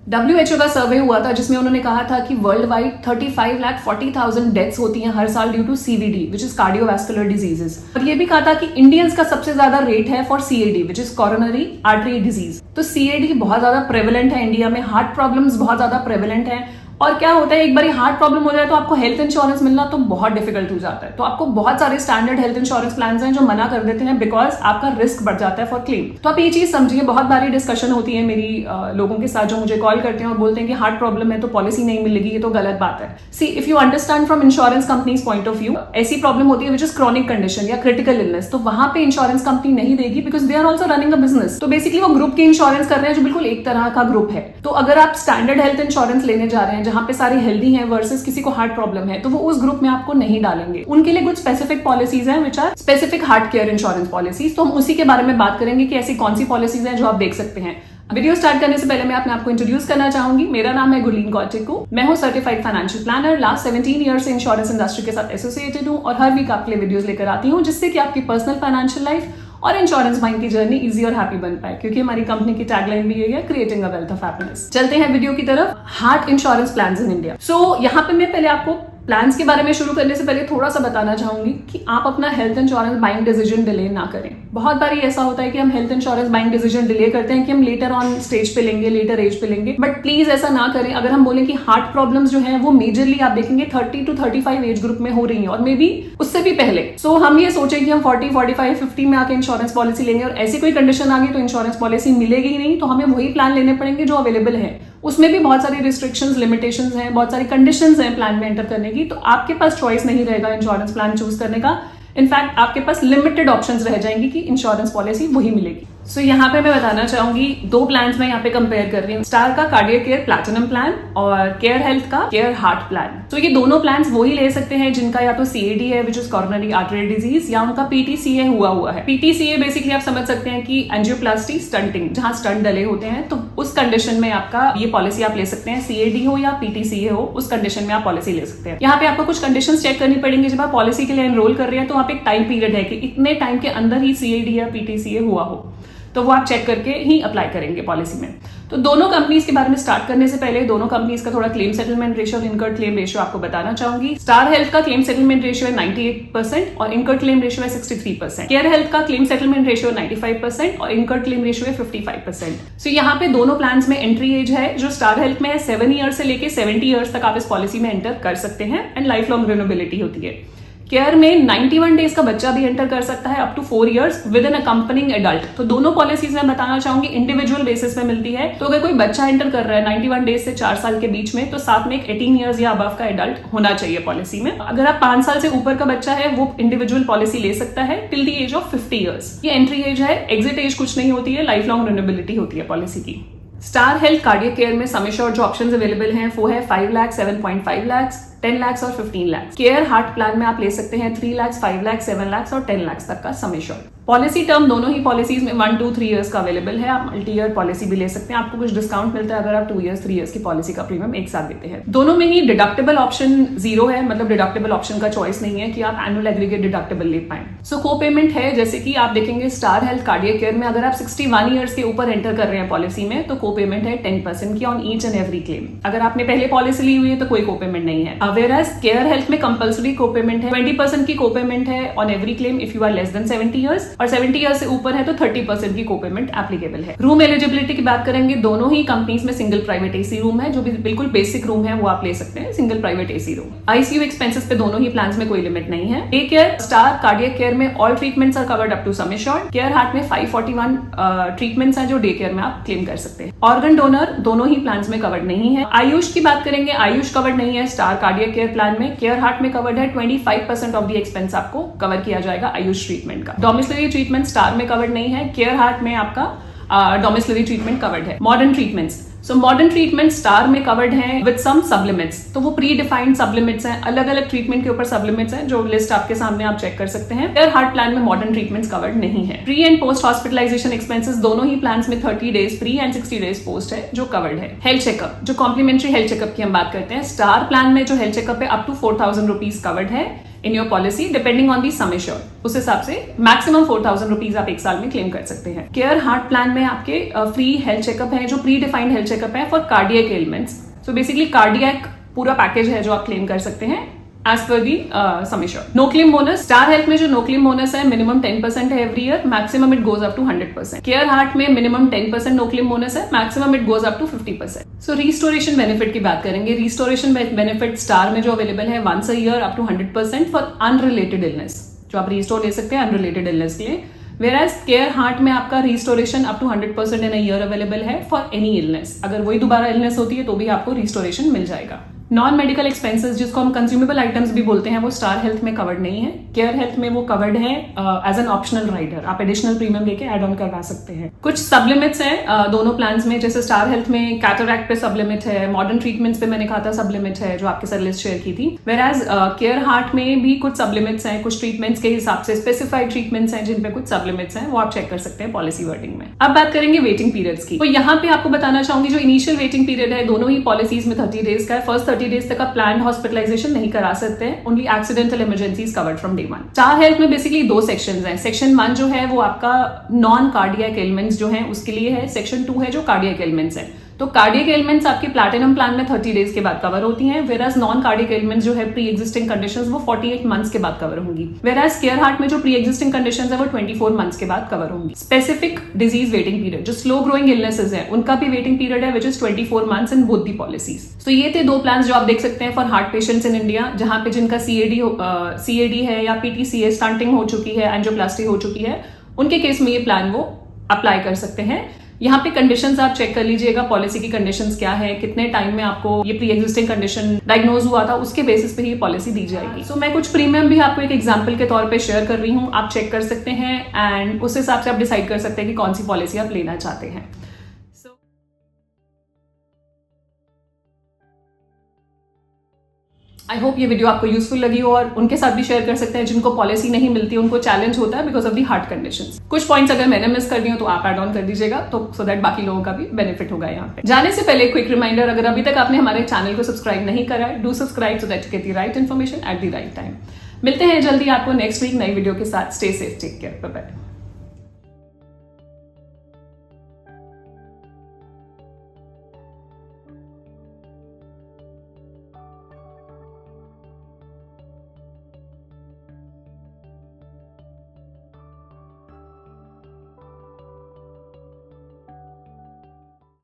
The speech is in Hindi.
WHO का सर्वे हुआ था जिसमें उन्होंने कहा था कि वर्ल्ड वाइड 35,40,000 डेथ्स होती हैं हर साल due to CVD which is cardiovascular diseases. और ये भी कहा था कि इंडियंस का सबसे ज्यादा रेट है for CAD which is coronary artery disease. तो CAD बहुत ज्यादा प्रेवलेंट है इंडिया में, हार्ट प्रॉब्लम्स बहुत ज्यादा प्रेवलेंट है। और क्या होता है, एक बार हार्ट प्रॉब्लम हो जाए तो आपको हेल्थ इंश्योरेंस मिलना तो बहुत डिफिकल्ट हो जाता है। तो आपको बहुत सारे स्टैंडर्ड हेल्थ इंश्योरेंस प्लान हैं जो मना कर देते हैं बिकॉज आपका रिस्क बढ़ जाता है फॉर क्लेम। तो आप ये चीज समझिए, बहुत बारी डिस्कशन होती है मेरी लोगों के साथ जो मुझे कॉल करते हैं और बोलते हैं कि हार्ट प्रॉब्लम है तो पॉलिसी नहीं मिलेगी, ये तो गलत बात है। See if you understand from insurance companies point of view, ऐसी प्रॉब्लम होती है विच इज क्रॉनिक कंडीशन या क्रिटिकल इलनेस, तो वहां पे इंश्योरेंस कंपनी नहीं देगी because they are also running a business. तो बेसिकली वो ग्रुप की इंश्योरेंस कर रहे हैं जो बिल्कुल एक तरह का ग्रुप है। तो अगर आप स्टैंडर्ड हेल्थ इंश्योरेंस लेने जा रहे हैं जहां पे सारी हेल्दी है वर्सेस किसी को हार्ट प्रॉब्लम है, तो वो उस ग्रुप में आपको नहीं डालेंगे। उनके लिए कुछ स्पेसिफिक पॉलिसीज हैं which are specific heart care insurance policies. तो हम उसी के बारे में बात करेंगे कि ऐसी कौन सी पॉलिसीज हैं जो आप देख सकते हैं। वीडियो स्टार्ट करने से पहले मैं अपने आपको इंट्रोड्यूस करना चाहूंगी। मेरा नाम है गुरलीन कौटिको, मैं हूं certified financial planner. Last 17 year से इंश्योरेंस इंडस्ट्री के साथ एसोसिएटेड हूं और हर वीक आपके लिए वीडियोस लेकर आती हूं जिससे कि आपकी पर्सनल फाइनेंशियल लाइफ और इंश्योरेंस बाइंग की जर्नी इजी और हैप्पी बन पाए, क्योंकि हमारी कंपनी की टैगलाइन भी यही है, creating a wealth of happiness. चलते हैं वीडियो की तरफ। Heart insurance plans in India. So यहाँ पे मैं पहले आपको प्लान्स के बारे में शुरू करने से पहले थोड़ा सा बताना चाहूंगी कि आप अपना health insurance buying decision delay ना करें। बहुत बार ऐसा होता है कि हम health insurance buying decision delay करते हैं कि हम लेटर ऑन स्टेज पे लेंगे, लेटर एज पे लेंगे, बट प्लीज ऐसा ना करें। अगर हम बोले कि हार्ट प्रॉब्लम्स जो है वो मेजरली आप देखेंगे 30 to 35 एज ग्रुप में हो रही है और मे बी उससे भी पहले। सो हम ये सोचे कि हम 40, 45, 50 में आके इंश्योरेंस पॉलिसी लेंगे और ऐसी कोई कंडीशन आ गई तो इंश्योरेंस पॉलिसी मिलेगी ही नहीं, तो हमें वही प्लान लेने पड़ेंगे जो अवेलेबल है। उसमें भी बहुत सारी रिस्ट्रिक्शंस, लिमिटेशंस हैं, बहुत सारी कंडीशंस हैं प्लान में एंटर करने की। तो आपके पास चॉइस नहीं रहेगा इंश्योरेंस प्लान चूज करने का। इनफैक्ट आपके पास लिमिटेड ऑप्शंस रह जाएंगी कि इंश्योरेंस पॉलिसी वही मिलेगी। सो यहाँ पे मैं बताना चाहूंगी दो प्लान्स में यहाँ पे कंपेयर कर रही हूँ, स्टार का कार्डियक केयर प्लैटिनम प्लान और केयर हेल्थ का केयर हार्ट प्लान। तो ये दोनों प्लान्स वही ले सकते हैं जिनका या तो CAD है which is coronary artery disease, या उनका PTCA हुआ है। PTCA बेसिकली आप समझ सकते हैं कि एंजियोप्लास्टी स्टंटिंग, जहां स्टंट डले होते हैं, तो उस कंडीशन में आपका ये पॉलिसी आप ले सकते हैं। CAD हो या PTCA हो, उस कंडीशन में आप पॉलिसी ले सकते हैं। यहाँ पे आपको कुछ कंडीशंस चेक करनी पड़ेंगी जब आप पॉलिसी के लिए एनरोल कर रहे हैं। तो वहाँ पे एक टाइम पीरियड है कि इतने टाइम के अंदर ही CAD या PTCA हुआ हो, तो वो आप चेक करके ही अप्लाई करेंगे पॉलिसी में। तो दोनों कंपनीज के बारे में स्टार्ट करने से पहले दोनों कंपनीज का थोड़ा क्लेम सेटलमेंट रेशियो और इनकर्ड क्लेम रेशियो आपको बताना चाहूंगी। स्टार हेल्थ का क्लेम सेटलमेंट रेशियो है 98% और इनकर्ड क्लेम रेशियो है 63%। केयर हेल्थ का क्लेम सेटलमेंट रेशियो 95% और इनकर्ड क्लेम रेशियो है 55%। सो यहाँ पे दोनों प्लान में एंट्री एज है जो स्टार हेल्थ में है 7 ईयर से लेके 70 ईयर्स तक आप इस पॉलिसी में एंटर कर सकते हैं एंड लाइफ लॉन्ग रिन्यूएबिलिटी होती है। केयर में 91 डेज का बच्चा भी एंटर कर सकता है up to 4 years with an accompanying adult. तो दोनों पॉलिसीज में बताना चाहूंगी इंडिविजुअल बेसिस पे मिलती है। तो अगर कोई बच्चा एंटर कर रहा है 91 डेज से 4 साल के बीच में, तो साथ में एक 18 इयर्स या अबव का एडल्ट होना चाहिए पॉलिसी में। अगर आप 5 साल से ऊपर का बच्चा है वो इंडिविजुअल पॉलिसी ले सकता है till the age of 50 years. ये एंट्री एज है, एग्जिट एज कुछ नहीं होती है, लाइफ लॉन्ग रिन्यूएबिलिटी होती है पॉलिसी की। स्टार हेल्थ कार्डियक केयर में सम एश्योर्ड जो ऑप्शंस अवेलेबल हैं वो है 5 लाख, 7.5 लाख, 10 लाख और 15 लाख। केयर हार्ट प्लान में आप ले सकते हैं 3 लाख, 5 लाख, 7 लाख और 10 लाख तक का सम एश्योर्ड। पॉलिसी टर्म दोनों ही पॉलिसीज में 1, 2, 3 इयर्स का अवेलेबल है। आप मल्टी ईयर पॉलिसी भी ले सकते हैं, आपको कुछ डिस्काउंट मिलता है अगर आप 2 इयर्स, 3 इयर्स की पॉलिसी का प्रीमियम एक साथ देते हैं। दोनों में ही डिडक्टेबल ऑप्शन 0 है, मतलब डिडक्टेबल ऑप्शन का चॉइस नहीं है कि आप एनुअल एग्रीगेट डिडक्टेबल ले पाए। सो को पेमेंट है, जैसे कि आप देखेंगे स्टार हेल्थ कार्डियक केयर में अगर आप 61 ईयर्स के ऊपर एंटर कर रहे हैं पॉलिसी में, तो को पेमेंट है 10% की on each and every claim. अगर आपने पहले पॉलिसी ली हुई है तो कोई को पेमेंट नहीं है। वेयरएज केयर हेल्थ में कंपल्सरी को पेमेंट है, 20% की को पेमेंट है on every claim if you are less than 70 years, और 70 इयर्स से ऊपर है तो 30% की को पेमेंट एप्लीकेबल है। रूम एलिजिबिलिटी की बात करेंगे, दोनों ही कंपनीज में सिंगल प्राइवेट एसी रूम है, जो भी बिल्कुल बेसिक रूम है वो आप ले सकते हैं, single private AC room. ICU expenses पे दोनों ही प्लान्स में कोई लिमिट नहीं है। Day care star cardiac care में all treatments are covered up to sum assured. Care heart में 541 ट्रीटमेंट्स हैं जो डे केयर में आप क्लेम कर सकते हैं। ऑर्गन डोनर दोनों ही प्लान्स में कवर्ड नहीं है। आयुष की बात करेंगे, आयुष कवर्ड नहीं है स्टार कार्डियक केयर प्लान में। केयर हार्ट में कवर्ड है, 25% ऑफ द एक्सपेंस आपको कवर किया जाएगा आयुष ट्रीटमेंट का। डोमिसिलरी ट्रीटमेंट स्टार में कवर्ड नहीं है, केयर हार्ट में आपका डोमिसिलरी ट्रीटमेंट कवर्ड है। Modern treatments, so modern treatment star में कवर्ड है विद सम सब्लिमेंट्स, तो वो प्री डिफाइंड सब्लिमेंट्स हैं, अलग अलग ट्रीटमेंट के ऊपर सब्लिमेंट्स हैं, जो लिस्ट आपके सामने आप चेक कर सकते हैं। केयर हार्ट प्लान में मॉडर्न ट्रीटमेंट्स कवर्ड नहीं है। Pre and post hospitalization expenses दोनों ही प्लान्स में 30 days pre and 60 days post है जो कवर्ड है। हेल्थ चेकअप, जो कॉम्प्लीमेंट्री हेल्थ चेकअप की हम बात करते हैं, स्टार प्लान में जो हेल्थ चेकअप है अप टू 4,000 रुपीज कवर्ड है। In your policy depending on the sum assured. उस हिसाब से मैक्सिमम 4,000 रुपीज आप एक साल में क्लेम कर सकते हैं। केयर हार्ट प्लान में आपके फ्री हेल्थ चेकअप है, जो प्री डिफाइंड हेल्थ चेकअप है for cardiac elements. So basically cardiac पूरा पैकेज है जो आप क्लेम कर सकते हैं as per the sum assured. No claim bonus, star health में जो नो क्लेम बोनस है मिनिमम 10% है every year, maximum it goes up to 100%। Care heart में मिनिमम 10% नो क्लेम बोनस है, maximum it goes up to 50%। So restoration benefit की बात करेंगे। रिस्टोरेशन बेनिफिट स्टार में जो अवेलेबल है once a year up to 100% for unrelated illness, जो आप रिस्टोर ले सकते हैं अनरिलेटेड इलनेस के लिए। वेराज केयर हार्ट में आपका restoration up to 100% in a year available है फॉर एनी इलनेस। अगर वही दोबारा इलनेस होती है तो भी आपको रिस्टोरेशन मिल जाएगा। नॉन मेडिकल एक्सपेंसेस, जिसको हम कंज्यूमेबल आइटम्स भी बोलते हैं, वो स्टार हेल्थ में कवर्ड नहीं है। केयर हेल्थ में वो कवर्ड है एज एन ऑप्शनल राइडर, आप एडिशनल प्रीमियम लेके एड ऑन करवा सकते हैं। कुछ सब लिमिट्स हैं दोनों प्लान्स में, जैसे स्टार हेल्थ में कैटरैक्ट पे सब लिमिट है, मॉडर्न ट्रीटमेंट्स पे मैंने कहा था सब लिमिट है जो आपके साथ लिस्ट शेयर की थी। वेराज केयर हार्ट में भी कुछ सब लिमिट्स हैं, कुछ ट्रीटमेंट्स के हिसाब से स्पेसिफाइड ट्रीटमेंट्स हैं जिन पे कुछ सब लिमिट्स हैं, वो आप चेक कर सकते हैं पॉलिसी वर्डिंग में। अब बात करेंगे वेटिंग पीरियड्स की। तो यहाँ पे आपको बताना चाहूंगी जो इनिशियल वेटिंग पीरियड है दोनों ही पॉलिसीज में 30 डेज का है। फर्स्ट 30 डेज तक आप प्लान हॉस्पिटलाइजेशन नहीं करा सकते हैं, only accidental emergencies covered from day 1। Star health में बेसिकली दो सेक्शंस हैं। सेक्शन 1 जो है वो आपका नॉन कार्डियक एलिमेंट्स जो हैं उसके लिए है, सेक्शन 2 है जो कार्डियक एलिमेंट्स है। तो कार्डियक एलिमेंट्स आपकी प्लैटिनम प्लान में 30 डेज के बाद कवर होती हैं, वेराज नॉन कार्डियक एलिमेंट्स जो है प्री एग्जिस्टिंग कंडीशंस वो 48 मंथ्स के बाद कवर होंगी। वेराज केयर हार्ट में जो प्री एग्जिस्टिंग कंडीशंस है वो 24 मंथ्स के बाद कवर होंगी। स्पेसिफिक डिजीज वेटिंग पीरियड, जो स्लो ग्रोइंग इलनेसेस है उनका भी वेटिंग पीरियड है which is 24 months in both the policies. तो ये थे दो प्लान जो आप देख सकते हैं for heart patients in India, जहां पे जिनका सीएडी है या पीटीसीए स्टंटिंग हो चुकी है, एंजियोप्लास्टी हो चुकी है, उनके केस में ये प्लान वो अप्लाई कर सकते हैं। यहाँ पे कंडीशंस आप चेक कर लीजिएगा, पॉलिसी की कंडीशंस क्या है, कितने टाइम में आपको ये प्री एग्जिस्टिंग कंडीशन डायग्नोज हुआ था, उसके बेसिस पे ही पॉलिसी दी जाएगी। सो मैं कुछ प्रीमियम भी आपको एक एग्जांपल के तौर पे शेयर कर रही हूँ, आप चेक कर सकते हैं एंड उस हिसाब से आप डिसाइड कर सकते हैं कि कौन सी पॉलिसी आप लेना चाहते हैं। आई होप ये वीडियो आपको यूजफुल लगी हो और उनके साथ भी शेयर कर सकते हैं जिनको पॉलिसी नहीं मिलती, उनको चैलेंज होता है because of the heart conditions. कुछ पॉइंट्स अगर मैंने मिस कर दी हो तो आप एड ऑन कर दीजिएगा, तो सो दैट बाकी लोगों का भी बेनिफिट होगा। यहाँ पे जाने से पहले क्विक रिमाइंडर, अगर अभी तक आपने हमारे चैनल को सब्सक्राइब नहीं करा है, do subscribe so that you get the right information at the right time. मिलते हैं जल्दी आपको नेक्स्ट वीक नई वीडियो के साथ। Stay safe, take care, bye bye.